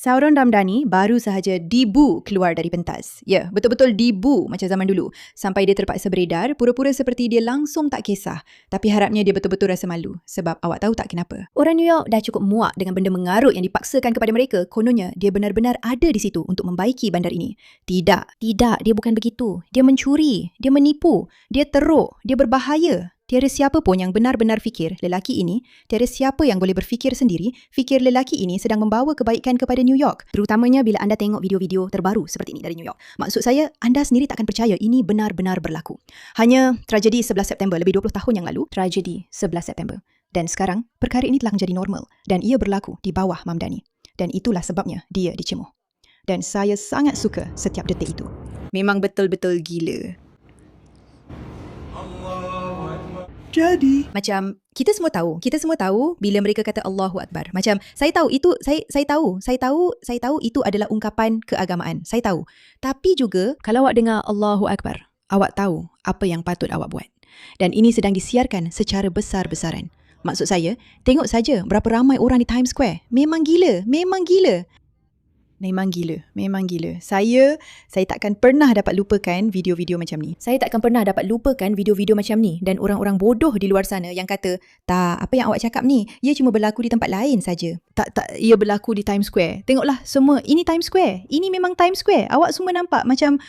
Sauron Ramdhani baru sahaja dibu keluar dari pentas. Ya, betul-betul dibu macam zaman dulu. Sampai dia terpaksa beredar, pura-pura seperti dia langsung tak kisah. Tapi harapnya dia betul-betul rasa malu. Sebab awak tahu tak kenapa? Orang New York dah cukup muak dengan benda mengarut yang dipaksakan kepada mereka. Kononnya, dia benar-benar ada di situ untuk membaiki bandar ini. Tidak, dia bukan begitu. Dia mencuri, dia menipu, dia teruk, dia berbahaya. Tiada siapa pun yang benar-benar fikir lelaki ini, tiada siapa yang boleh berfikir sendiri, fikir lelaki ini sedang membawa kebaikan kepada New York. Terutamanya bila anda tengok video-video terbaru seperti ini dari New York. Maksud saya, anda sendiri takkan percaya ini benar-benar berlaku. Hanya tragedi 11 September lebih 20 tahun yang lalu, tragedi 11 September. Dan sekarang, perkara ini telah menjadi normal dan ia berlaku di bawah Ramdhani. Dan itulah sebabnya dia dicemuh. Dan saya sangat suka setiap detik itu. Memang betul-betul gila. Jadi, Macam kita semua tahu bila mereka kata Allahu Akbar. Macam saya tahu itu saya tahu itu adalah ungkapan keagamaan. Saya tahu. Tapi juga kalau awak dengar Allahu Akbar, awak tahu apa yang patut awak buat. Dan ini sedang disiarkan secara besar-besaran. Maksud saya, tengok saja berapa ramai orang di Times Square. Memang gila. Saya takkan pernah dapat lupakan video-video macam ni. Dan orang-orang bodoh di luar sana yang kata, tak, apa yang awak cakap ni, ia cuma berlaku di tempat lain saja. Tak, ia berlaku di Times Square. Tengoklah semua, ini Times Square. Ini memang Times Square. Awak semua nampak macam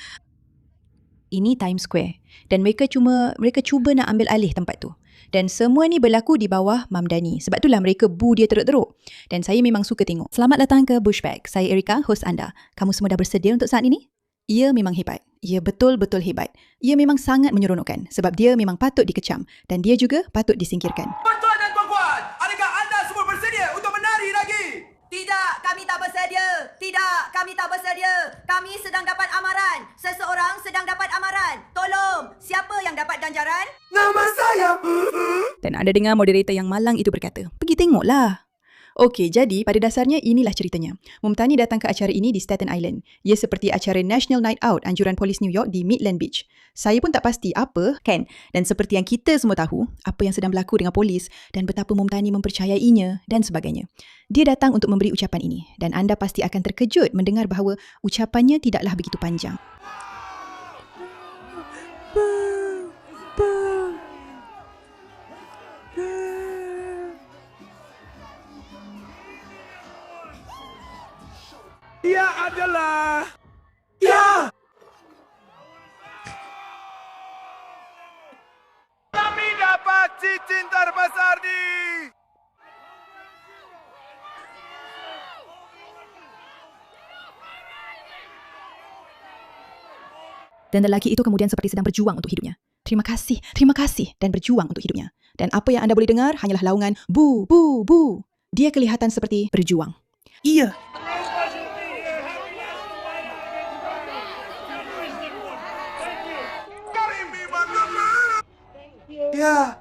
ini Times Square. Dan mereka cuba nak ambil alih tempat tu. Dan semua ni berlaku di bawah Ramdhani. Sebab itulah mereka bu dia teruk-teruk. Dan saya memang suka tengok. Selamat datang ke Bushback. Saya Erika, host anda. Kamu semua dah bersedia untuk saat ini? Ia memang hebat. Ia betul-betul hebat. Ia memang sangat menyeronokkan. Sebab dia memang patut dikecam. Dan dia juga patut disingkirkan. Tuan-tuan dan puan-puan, adakah anda semua bersedia untuk menari lagi? Tidak, kami tak bersedia. Kami sedang dapat amaran. Seseorang sedang dapat amaran. Tolong, siapa yang dapat ganjaran? Nama saya. Dan anda dengar moderator yang malang itu berkata, pergi tengoklah. Okey, jadi pada dasarnya inilah ceritanya. Mumtani datang ke acara ini di Staten Island. Ia seperti acara National Night Out anjuran polis New York di Midland Beach. Saya pun tak pasti apa, kan? Dan seperti yang kita semua tahu, apa yang sedang berlaku dengan polis dan betapa Mumtani mempercayainya dan sebagainya. Dia datang untuk memberi ucapan ini dan anda pasti akan terkejut mendengar bahawa ucapannya tidaklah begitu panjang. Dia adalah... Ya! Kami dapat cincin terbesar di... Dan lelaki itu kemudian seperti sedang berjuang untuk hidupnya. Terima kasih dan berjuang untuk hidupnya. Dan apa yang anda boleh dengar hanyalah laungan bu, bu, bu. Dia kelihatan seperti berjuang. iya. Ya!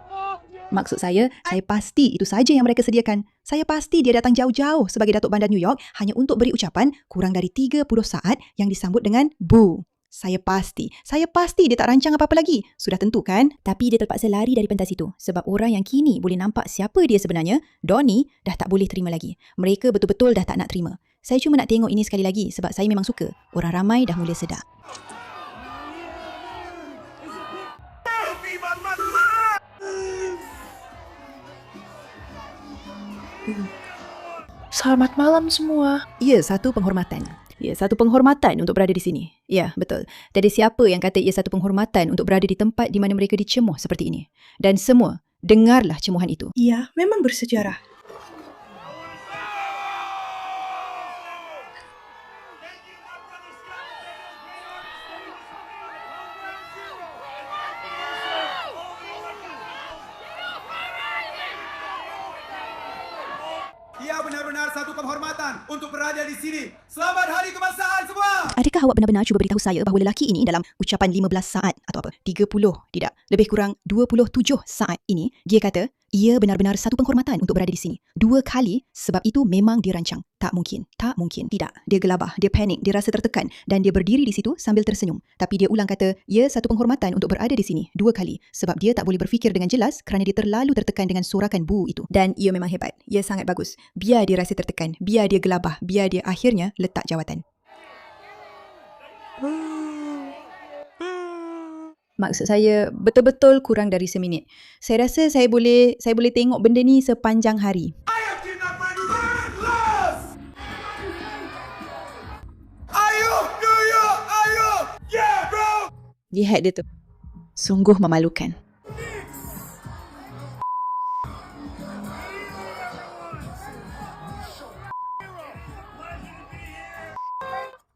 Maksud saya pasti itu saja yang mereka sediakan. Saya pasti dia datang jauh-jauh sebagai Datuk Bandar New York hanya untuk beri ucapan kurang dari 30 saat yang disambut dengan bu. Saya pasti dia tak rancang apa-apa lagi. Sudah tentu kan? Tapi dia terpaksa lari dari pentas itu sebab orang yang kini boleh nampak siapa dia sebenarnya, Donnie, dah tak boleh terima lagi. Mereka betul-betul dah tak nak terima. Saya cuma nak tengok ini sekali lagi sebab saya memang suka. Orang ramai dah mula sedar. Selamat malam semua. Ia satu penghormatan. Untuk berada di sini. Ya, betul. Tiada siapa yang kata ia satu penghormatan untuk berada di tempat di mana mereka dicemuh seperti ini. Dan semua, dengarlah cemuhan itu. Iya, memang bersejarah. Ia benar-benar satu penghormatan untuk berada di sini. Selamat Hari Kebangsaan semua! Adakah awak benar-benar cuba beritahu saya bahawa lelaki ini dalam ucapan 15 saat atau apa? 30, tidak. Lebih kurang 27 saat ini, dia kata, ia benar-benar satu penghormatan untuk berada di sini. 2 kali sebab itu memang dirancang. Tak mungkin. Tidak. Dia gelabah, dia panik, dia rasa tertekan dan dia berdiri di situ sambil tersenyum. Tapi dia ulang kata, ia satu penghormatan untuk berada di sini 2 kali sebab dia tak boleh berfikir dengan jelas kerana dia terlalu tertekan dengan sorakan bu itu. Dan ia memang hebat. Ia sangat bagus. Biar dia rasa tertekan. Biar dia gelabah. Biar dia akhirnya letak jawatan. Maksud saya, betul-betul kurang dari seminit. Saya rasa saya boleh tengok benda ni sepanjang hari. Ayo kita berkelas! Ayo, New York, ayo! Yeah, bro! Lihat dia tu. Sungguh memalukan.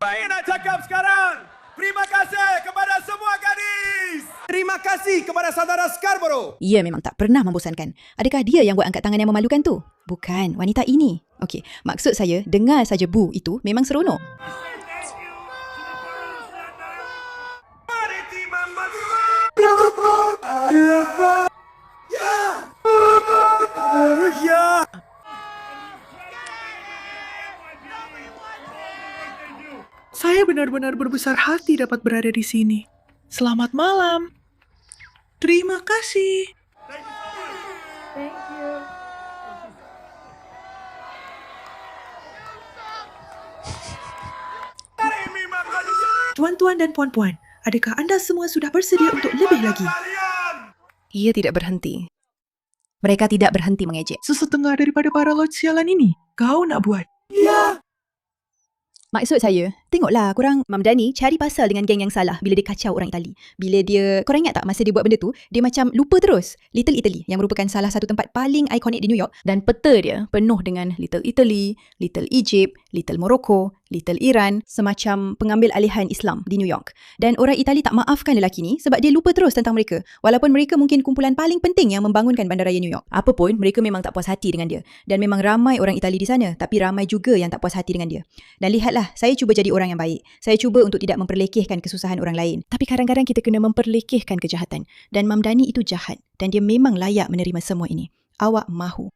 Saya nak cakap sekarang. Terima kasih kepada semua gadis. Terima kasih kepada saudara Scarborough. Ia memang tak pernah membosankan. Adakah dia yang buat angkat tangan yang memalukan tu? Bukan, wanita ini. Okey, maksud saya, dengar saja bu itu memang seronok. Ya. Saya benar-benar berbesar hati dapat berada di sini. Selamat malam. Terima kasih. Tuan-tuan dan puan-puan, adakah anda semua sudah bersedia untuk lebih lagi? Ia tidak berhenti. Mereka tidak berhenti mengejek. Sesetengah daripada para lot sialan ini, kau nak buat. Maksud saya, tengoklah korang, Mam Dani cari pasal dengan geng yang salah bila dia kacau orang Itali. Bila dia, korang ingat tak masa dia buat benda tu, dia macam lupa terus Little Italy yang merupakan salah satu tempat paling ikonik di New York, dan peta dia penuh dengan Little Italy, Little Egypt, Little Morocco, Little Iran, semacam pengambil alihan Islam di New York. Dan orang Itali tak maafkan lelaki ni sebab dia lupa terus tentang mereka, walaupun mereka mungkin kumpulan paling penting yang membangunkan bandaraya New York. Apapun, mereka memang tak puas hati dengan dia. Dan memang ramai orang Itali di sana, tapi ramai juga yang tak puas hati dengan dia. Dan lihatlah, saya cuba jadi orang yang baik. Saya cuba untuk tidak memperlekehkan kesusahan orang lain. Tapi kadang-kadang kita kena memperlekehkan kejahatan. Dan Mam Dani itu jahat. Dan dia memang layak menerima semua ini. Awak mahu.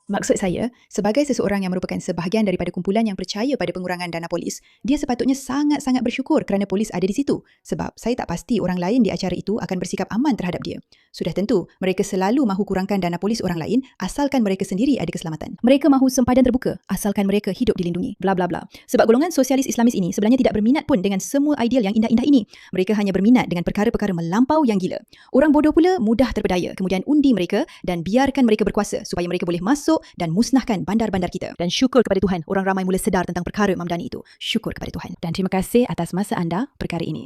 Maksud saya, sebagai seseorang yang merupakan sebahagian daripada kumpulan yang percaya pada pengurangan dana polis, dia sepatutnya sangat-sangat bersyukur kerana polis ada di situ. Sebab saya tak pasti orang lain di acara itu akan bersikap aman terhadap dia. Sudah tentu, mereka selalu mahu kurangkan dana polis orang lain asalkan mereka sendiri ada keselamatan. Mereka mahu sempadan terbuka asalkan mereka hidup dilindungi. Bla bla bla. Sebab golongan sosialis Islamis ini sebenarnya tidak berminat pun dengan semua ideal yang indah-indah ini. Mereka hanya berminat dengan perkara-perkara melampau yang gila. Orang bodoh pula mudah terpedaya, kemudian undi mereka dan biarkan mereka berkuasa supaya mereka boleh masuk dan musnahkan bandar-bandar kita. Dan syukur kepada Tuhan, orang ramai mula sedar tentang perkara Mam Dani itu. Syukur kepada Tuhan. Dan terima kasih atas masa anda perkara ini.